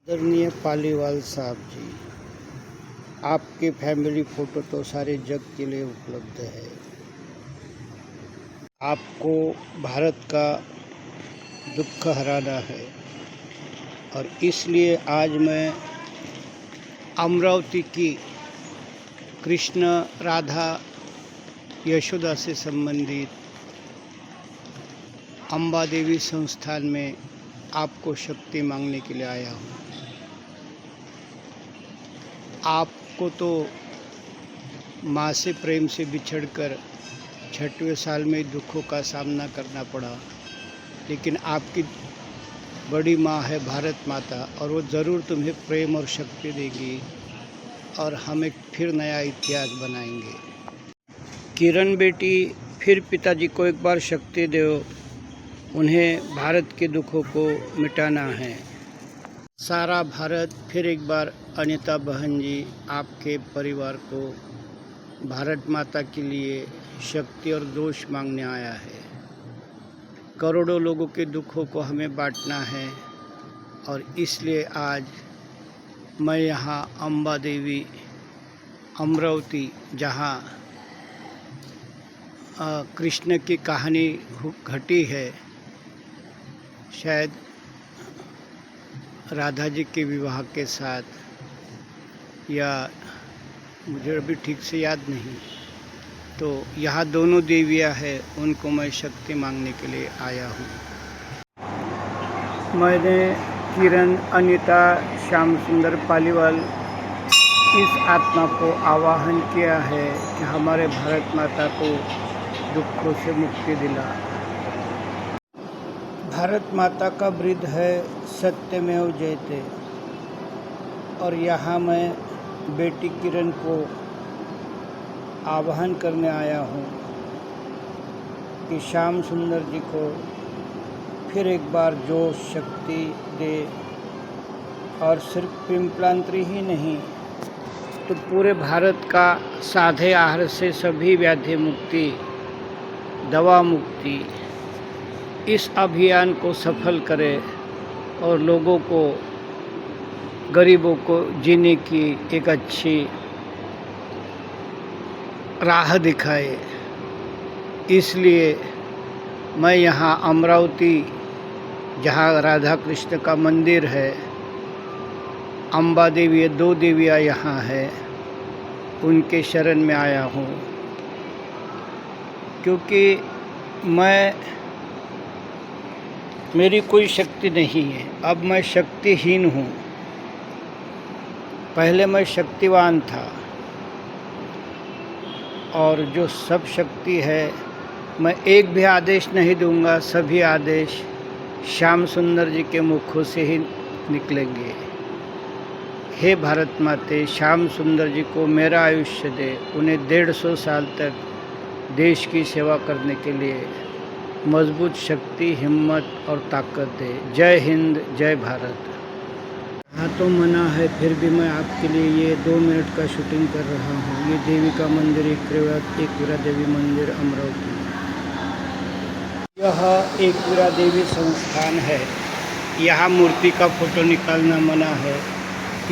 आदरणीय पालीवाल साहब जी, आपके फैमिली फ़ोटो तो सारे जग के लिए उपलब्ध है। आपको भारत का दुख हराना है और इसलिए आज मैं अमरावती की कृष्ण राधा यशोदा से संबंधित अम्बा देवी संस्थान में आपको शक्ति मांगने के लिए आया हूँ। आपको तो माँ से प्रेम से बिछड़कर 6वें साल में दुखों का सामना करना पड़ा, लेकिन आपकी बड़ी माँ है भारत माता और वो ज़रूर तुम्हें प्रेम और शक्ति देगी और हम एक फिर नया इतिहास बनाएंगे। किरण बेटी, फिर पिताजी को एक बार शक्ति दो, उन्हें भारत के दुखों को मिटाना है। सारा भारत फिर एक बार अनीता बहन जी आपके परिवार को भारत माता के लिए शक्ति और दोष मांगने आया है। करोड़ों लोगों के दुखों को हमें बांटना है और इसलिए आज मैं यहाँ अम्बा देवी अमरावती, जहाँ कृष्ण की कहानी घटी है, शायद राधा जी के विवाह के साथ, या मुझे अभी ठीक से याद नहीं, तो यहाँ दोनों देवियाँ हैं, उनको मैं शक्ति मांगने के लिए आया हूँ। मैंने किरण, अनीता, श्याम सुंदर पालीवाल इस आत्मा को आवाहन किया है कि हमारे भारत माता को दुखों से मुक्ति दिला। भारत माता का ब्रीद है सत्यमेव जयते, और यहाँ मैं बेटी किरण को आवाहन करने आया हूँ कि श्याम सुंदर जी को फिर एक बार जोश शक्ति दे, और सिर्फ पिंपलांतरी ही नहीं तो पूरे भारत का साधे आहार से सभी व्याधि मुक्ति, दवा मुक्ति, इस अभियान को सफल करे और लोगों को, गरीबों को जीने की एक अच्छी राह दिखाए। इसलिए मैं यहाँ अमरावती, जहाँ राधा कृष्ण का मंदिर है, अम्बा देवी, 2 देवियाँ यहाँ है, उनके शरण में आया हूँ, क्योंकि मेरी कोई शक्ति नहीं है, अब मैं शक्तिहीन हूँ। पहले मैं शक्तिवान था, और जो सब शक्ति है, मैं एक भी आदेश नहीं दूंगा, सभी आदेश श्याम सुंदर जी के मुखों से ही निकलेंगे। हे भारत माते, श्याम सुंदर जी को मेरा आयुष्य दे, उन्हें 150 साल तक देश की सेवा करने के लिए मजबूत शक्ति, हिम्मत और ताकत दे। जय हिंद, जय भारत। हाँ, तो मना है, फिर भी मैं आपके लिए ये 2 मिनट का शूटिंग कर रहा हूँ। ये देवी का मंदिर, एकवीरा देवी मंदिर अमरावती। यह एकवीरा देवी संस्थान है। यहाँ मूर्ति का फ़ोटो निकालना मना है,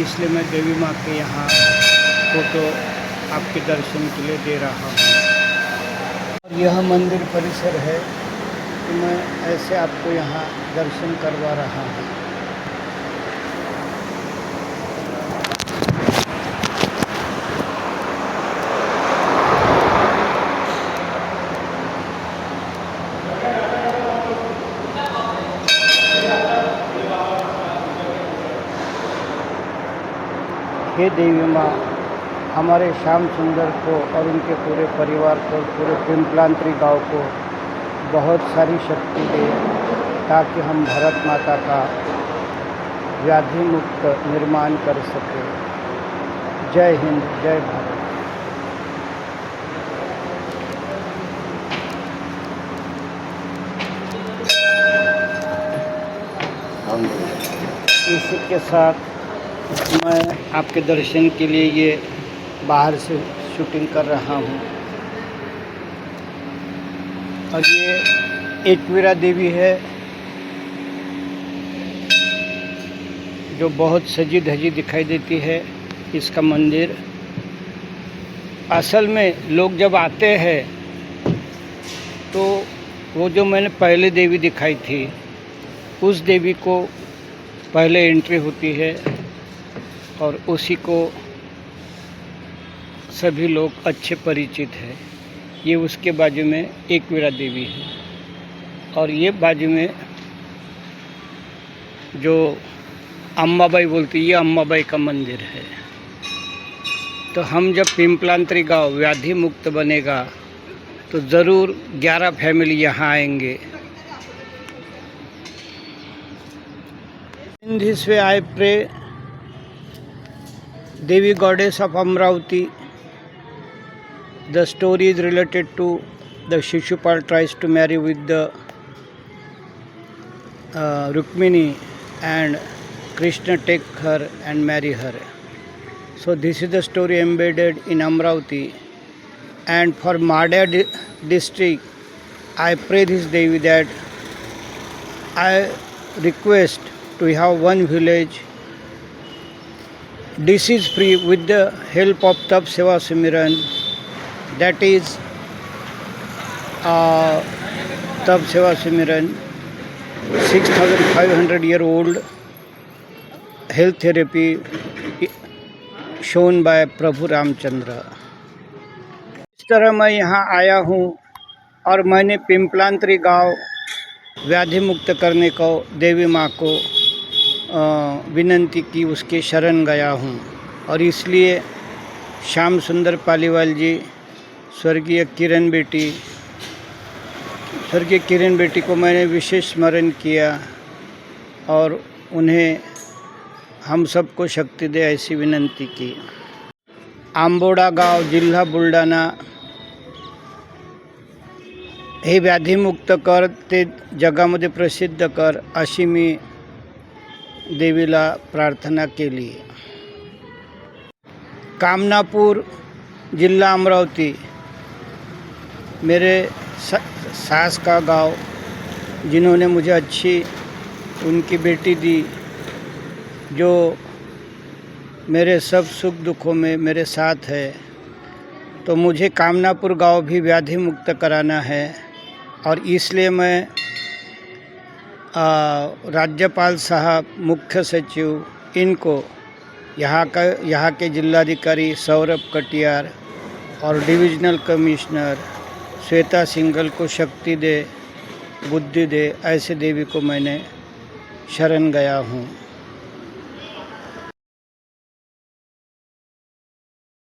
इसलिए मैं देवी माँ के यहाँ फ़ोटो आपके दर्शन के लिए दे रहा हूँ। और यह मंदिर परिसर है, तो मैं ऐसे आपको यहाँ दर्शन करवा रहा हूँ। हे देवी माँ, हमारे श्याम सुंदर को और उनके पूरे परिवार को, पूरे पिंपलांतरी गांव को बहुत सारी शक्ति दे, ताकि हम भारत माता का व्याधि मुक्त निर्माण कर सकें। जय हिंद, जय भारत। इसी के साथ मैं आपके दर्शन के लिए ये बाहर से शूटिंग कर रहा हूँ। और ये एकवीरा देवी है, जो बहुत सजी धजी दिखाई देती है इसका मंदिर। असल में लोग जब आते हैं तो वो जो मैंने पहले देवी दिखाई थी उस देवी को पहले एंट्री होती है और उसी को सभी लोग अच्छे परिचित हैं। ये उसके बाजू में एकवीरा देवी है और ये बाजू में जो अम्बाबाई बोलती है, ये अम्बाबाई का मंदिर है। तो हम जब पिंपलांतरी गांव व्याधि मुक्त बनेगा तो ज़रूर 11 फैमिली यहाँ आएंगे। In this way I pray Devi goddess of Amravati. The story is related to the Shishupal tries to marry with the Rukmini and Krishna take her and marry her. So this is the story embedded in Amravati. And for Madhya district, I pray this Devi that I request to have one village disease free with the help of Tap Seva Simiran. That is Tap Seva Simiran, 6,500-year-old health therapy shown by प्रभु रामचंद्र। इस तरह मैं यहाँ आया हूँ और मैंने पिंपलांतरी गांव व्याधि मुक्त करने को देवी माँ को विनंती की, उसके शरण गया हूँ। और इसलिए श्याम सुंदर पालीवाल जी, स्वर्गीय किरण बेटी को मैंने विशेष स्मरण किया और उन्हें हम सबको शक्ति दे ऐसी विनंती की। आंबोडा गाव, जिल्हा बुलढाणा हे व्याधीमुक्त कर, ते जगामध्ये प्रसिद्ध कर, अशी मी देवीला प्रार्थना केली। कामनापुर, जिल्हा अमरावती, मेरे सास का गांव, जिन्होंने मुझे अच्छी उनकी बेटी दी, जो मेरे सब सुख दुखों में मेरे साथ है। तो मुझे कामनापुर गांव भी व्याधि मुक्त कराना है और इसलिए मैं राज्यपाल साहब, मुख्य सचिव, इनको यहाँ के जिलाधिकारी सौरभ कटियार और डिविजनल कमिश्नर श्वेता सिंघल को शक्ति दे, बुद्धि दे, ऐसे देवी को मैंने शरण गया हूँ।